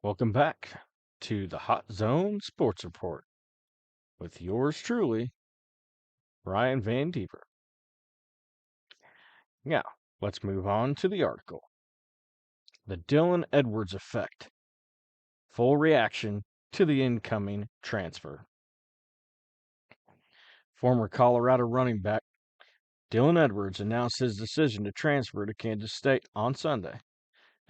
Welcome back to the Hot Zone Sports Report with yours truly, Ryan Van Deeper. Now, let's move on to the article. The Dylan Edwards Effect. Full reaction to the incoming transfer. Former Colorado running back Dylan Edwards announced his decision to transfer to Kansas State on Sunday,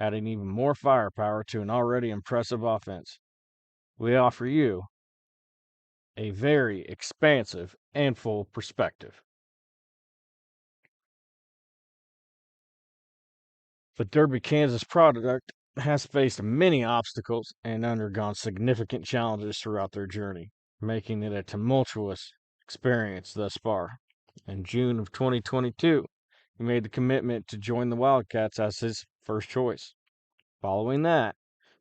adding even more firepower to an already impressive offense. We offer you a very expansive and full perspective. The Derby, Kansas product has faced many obstacles and undergone significant challenges throughout their journey, making it a tumultuous experience thus far. In June of 2022, he made the commitment to join the Wildcats as his first choice. Following that,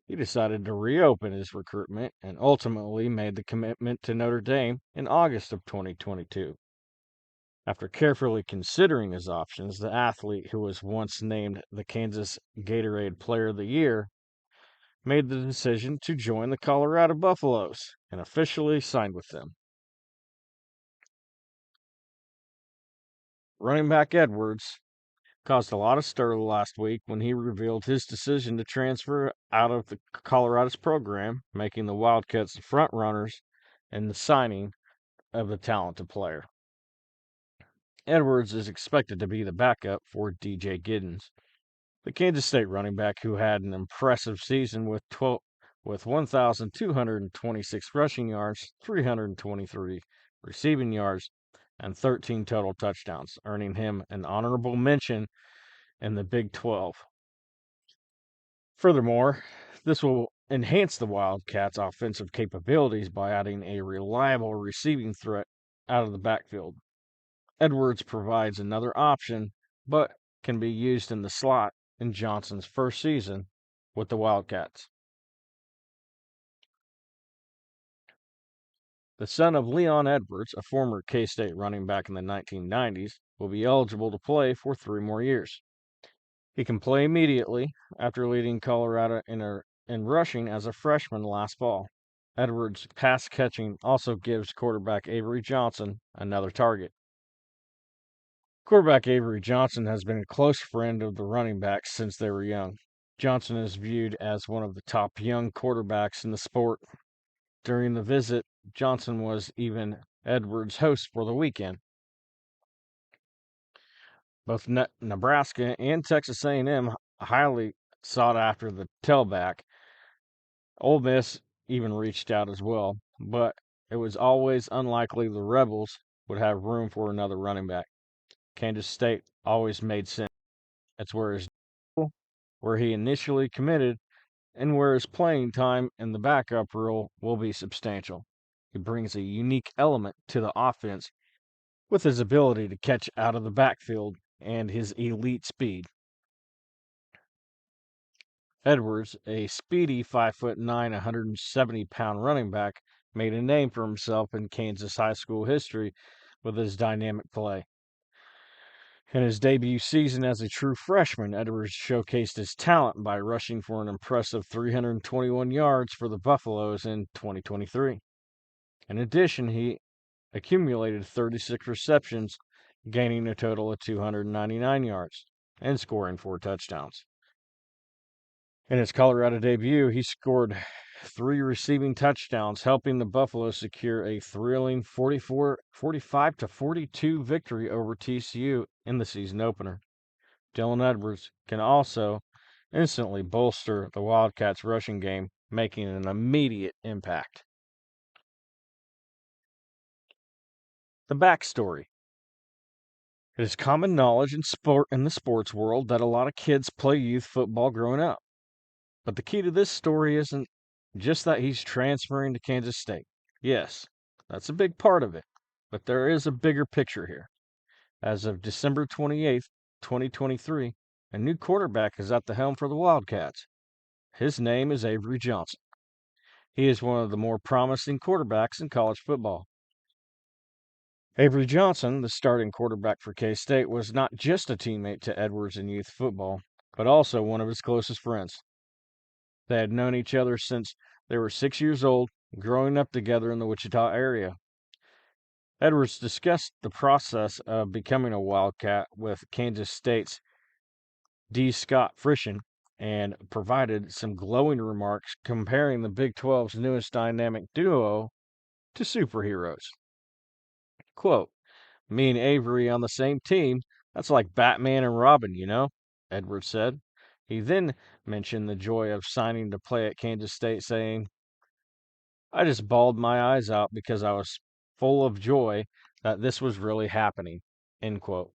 he decided to reopen his recruitment and ultimately made the commitment to Notre Dame in August of 2022. After carefully considering his options, the athlete who was once named the Kansas Gatorade Player of the Year made the decision to join the Colorado Buffaloes and officially signed with them. Running back Edwards caused a lot of stir last week when he revealed his decision to transfer out of the Colorado's program, making the Wildcats the frontrunners in the signing of the talented player. Edwards is expected to be the backup for DJ Giddens, the Kansas State running back who had an impressive season with 1,226 rushing yards, 323 receiving yards, and 13 total touchdowns, earning him an honorable mention in the Big 12. Furthermore, this will enhance the Wildcats' offensive capabilities by adding a reliable receiving threat out of the backfield. Edwards provides another option, but can be used in the slot in Johnson's first season with the Wildcats. The son of Leon Edwards, a former K-State running back in the 1990s, will be eligible to play for 3 more years. He can play immediately after leading Colorado in rushing as a freshman last fall. Edwards' pass catching also gives quarterback Avery Johnson another target. Quarterback Avery Johnson has been a close friend of the running backs since they were young. Johnson is viewed as one of the top young quarterbacks in the sport. During the visit, Johnson was even Edwards' host for the weekend. Both Nebraska and Texas A&M highly sought after the tailback. Ole Miss even reached out as well, but it was always unlikely the Rebels would have room for another running back. Kansas State always made sense. That's where he initially committed and where his playing time in the backup role will be substantial. He brings a unique element to the offense with his ability to catch out of the backfield and his elite speed. Edwards, a speedy 5'9", 170-pound running back, made a name for himself in Kansas high school history with his dynamic play. In his debut season as a true freshman, Edwards showcased his talent by rushing for an impressive 321 yards for the Buffaloes in 2023. In addition, he accumulated 36 receptions, gaining a total of 299 yards and scoring 4 touchdowns. In his Colorado debut, he scored 3 receiving touchdowns, helping the Buffaloes secure a thrilling 45-42 victory over TCU in the season opener. Dylan Edwards can also instantly bolster the Wildcats' rushing game, making an immediate impact. The backstory. It is common knowledge in the sports world that a lot of kids play youth football growing up. But the key to this story isn't just that he's transferring to Kansas State. Yes, that's a big part of it, but there is a bigger picture here. As of December 28th, 2023, a new quarterback is at the helm for the Wildcats. His name is Avery Johnson. He is one of the more promising quarterbacks in college football. Avery Johnson, the starting quarterback for K-State, was not just a teammate to Edwards in youth football, but also one of his closest friends. They had known each other since they were 6 years old, growing up together in the Wichita area. Edwards discussed the process of becoming a Wildcat with Kansas State's D. Scott Frisson and provided some glowing remarks comparing the Big 12's newest dynamic duo to superheroes. Quote, "Me and Avery on the same team, that's like Batman and Robin, you know," Edwards said. He then mentioned the joy of signing to play at Kansas State, saying, "I just bawled my eyes out because I was full of joy that this was really happening." End quote.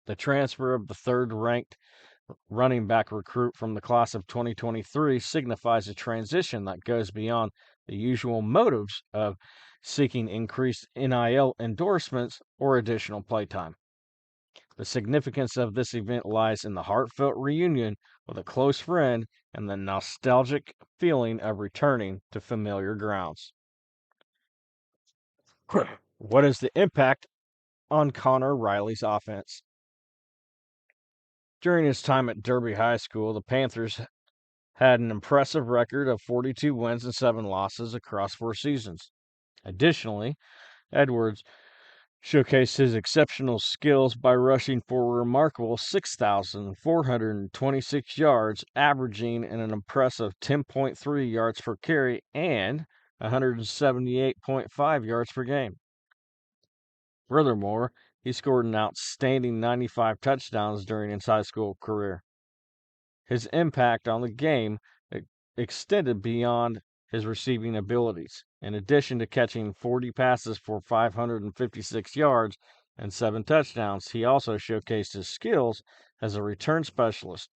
The transfer of the third-ranked running back recruit from the class of 2023 signifies a transition that goes beyond the usual motives of seeking increased NIL endorsements or additional playtime. The significance of this event lies in the heartfelt reunion with a close friend and the nostalgic feeling of returning to familiar grounds. What is the impact on Connor Riley's offense? During his time at Derby High School, the Panthers had an impressive record of 42 wins and 7 losses across 4 seasons. Additionally, Edwards showcased his exceptional skills by rushing for a remarkable 6,426 yards, averaging an impressive 10.3 yards per carry and 178.5 yards per game. Furthermore, he scored an outstanding 95 touchdowns during his high school career. His impact on the game extended beyond his receiving abilities. In addition to catching 40 passes for 556 yards and 7 touchdowns, he also showcased his skills as a return specialist,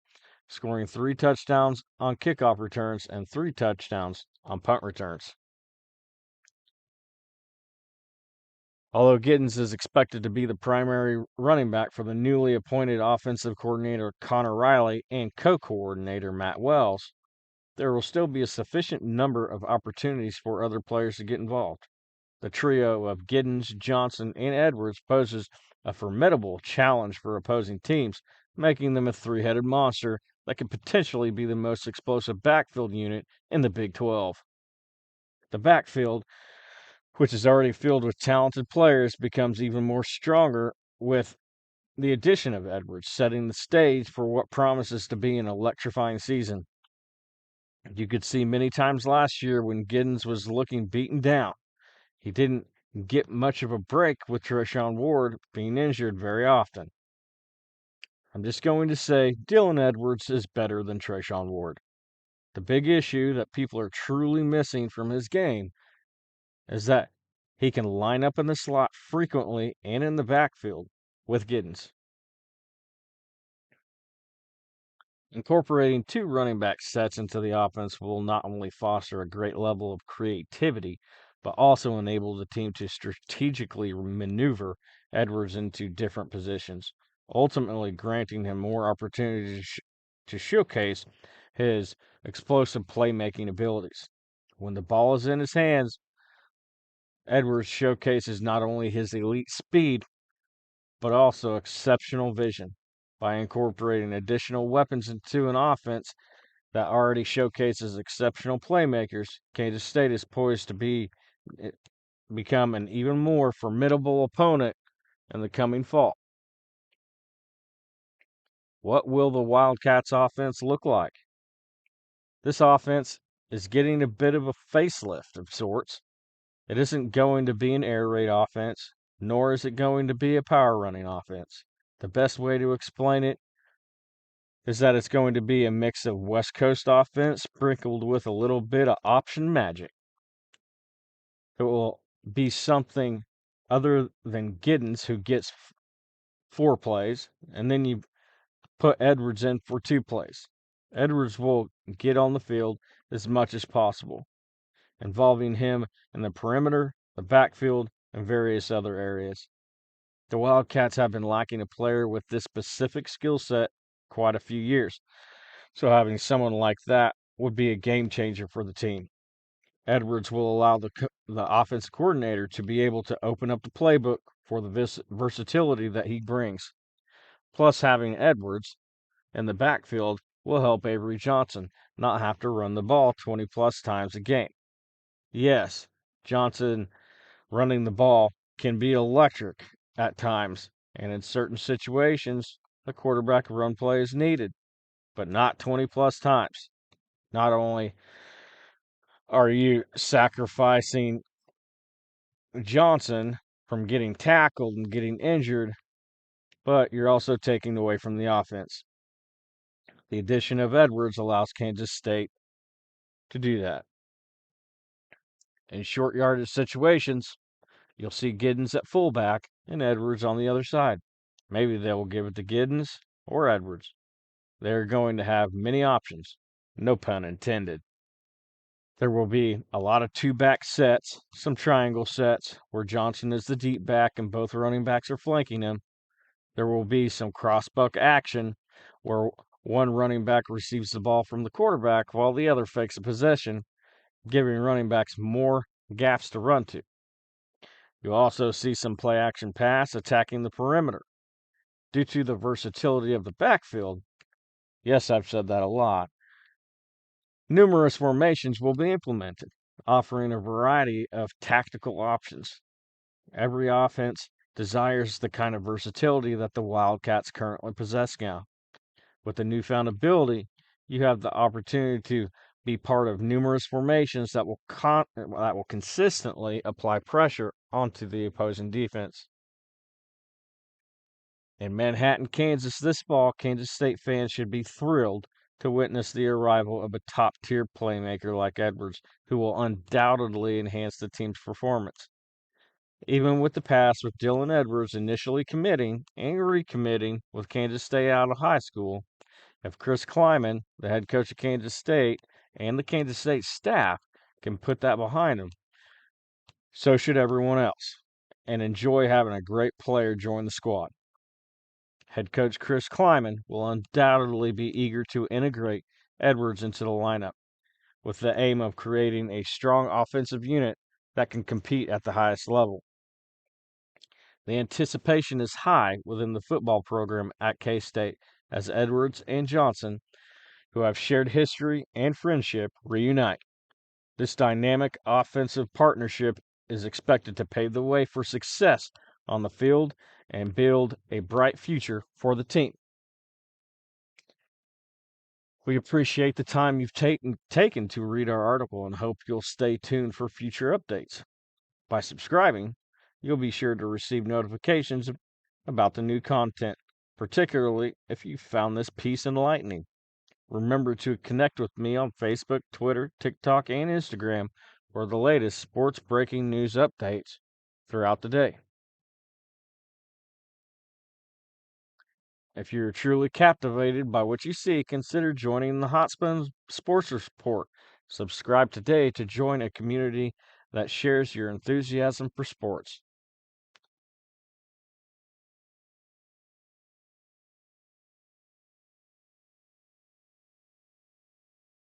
scoring 3 touchdowns on kickoff returns and 3 touchdowns on punt returns. Although Giddens is expected to be the primary running back for the newly appointed offensive coordinator Connor Riley and co-coordinator Matt Wells, there will still be a sufficient number of opportunities for other players to get involved. The trio of Giddens, Johnson, and Edwards poses a formidable challenge for opposing teams, making them a three-headed monster that could potentially be the most explosive backfield unit in the Big 12. The backfield, which is already filled with talented players, becomes even more stronger with the addition of Edwards, setting the stage for what promises to be an electrifying season. You could see many times last year when Giddens was looking beaten down. He didn't get much of a break with Treshaun Ward being injured very often. I'm just going to say Dylan Edwards is better than Treshaun Ward. The big issue that people are truly missing from his game is that he can line up in the slot frequently and in the backfield with Giddens. Incorporating 2 running back sets into the offense will not only foster a great level of creativity, but also enable the team to strategically maneuver Edwards into different positions, ultimately granting him more opportunities to showcase his explosive playmaking abilities. When the ball is in his hands, Edwards showcases not only his elite speed, but also exceptional vision. By incorporating additional weapons into an offense that already showcases exceptional playmakers, Kansas State is poised to become an even more formidable opponent in the coming fall. What will the Wildcats offense look like? This offense is getting a bit of a facelift of sorts. It isn't going to be an air raid offense, nor is it going to be a power running offense. The best way to explain it is that it's going to be a mix of West Coast offense sprinkled with a little bit of option magic. It will be something other than Giddens, who gets 4 plays, and then you put Edwards in for 2 plays. Edwards will get on the field as much as possible, involving him in the perimeter, the backfield, and various other areas. The Wildcats have been lacking a player with this specific skill set quite a few years, so having someone like that would be a game changer for the team. Edwards will allow the offense coordinator to be able to open up the playbook for the versatility that he brings. Plus, having Edwards in the backfield will help Avery Johnson not have to run the ball 20 plus times a game. Yes, Johnson running the ball can be electric at times, and in certain situations, a quarterback run play is needed, but not 20 plus times. Not only are you sacrificing Johnson from getting tackled and getting injured, but you're also taking away from the offense. The addition of Edwards allows Kansas State to do that. In short yardage situations, you'll see Giddens at fullback and Edwards on the other side. Maybe they will give it to Giddens or Edwards. They're going to have many options, no pun intended. There will be a lot of two-back sets, some triangle sets, where Johnson is the deep back and both running backs are flanking him. There will be some crossbuck action, where one running back receives the ball from the quarterback while the other fakes a possession, giving running backs more gaps to run to. You'll also see some play-action pass attacking the perimeter. Due to the versatility of the backfield, yes, I've said that a lot, numerous formations will be implemented, offering a variety of tactical options. Every offense desires the kind of versatility that the Wildcats currently possess now. With the newfound ability, you have the opportunity to be part of numerous formations that will consistently apply pressure onto the opposing defense. In Manhattan, Kansas this fall, Kansas State fans should be thrilled to witness the arrival of a top-tier playmaker like Edwards, who will undoubtedly enhance the team's performance. Even with the past with Dylan Edwards initially committing and recommitting with Kansas State out of high school, if Chris Kleiman, the head coach of Kansas State, and the Kansas State staff can put that behind them, so should everyone else, and enjoy having a great player join the squad. Head coach Chris Kleiman will undoubtedly be eager to integrate Edwards into the lineup, with the aim of creating a strong offensive unit that can compete at the highest level. The anticipation is high within the football program at K-State as Edwards and Johnson, who have shared history and friendship, reunite. This dynamic offensive partnership is expected to pave the way for success on the field and build a bright future for the team. We appreciate the time you've taken to read our article and hope you'll stay tuned for future updates. By subscribing, you'll be sure to receive notifications about the new content, particularly if you found this piece enlightening. Remember to connect with me on Facebook, Twitter, TikTok, and Instagram for the latest sports breaking news updates throughout the day. If you're truly captivated by what you see, consider joining the Hot Spoon Sports Report. Subscribe today to join a community that shares your enthusiasm for sports.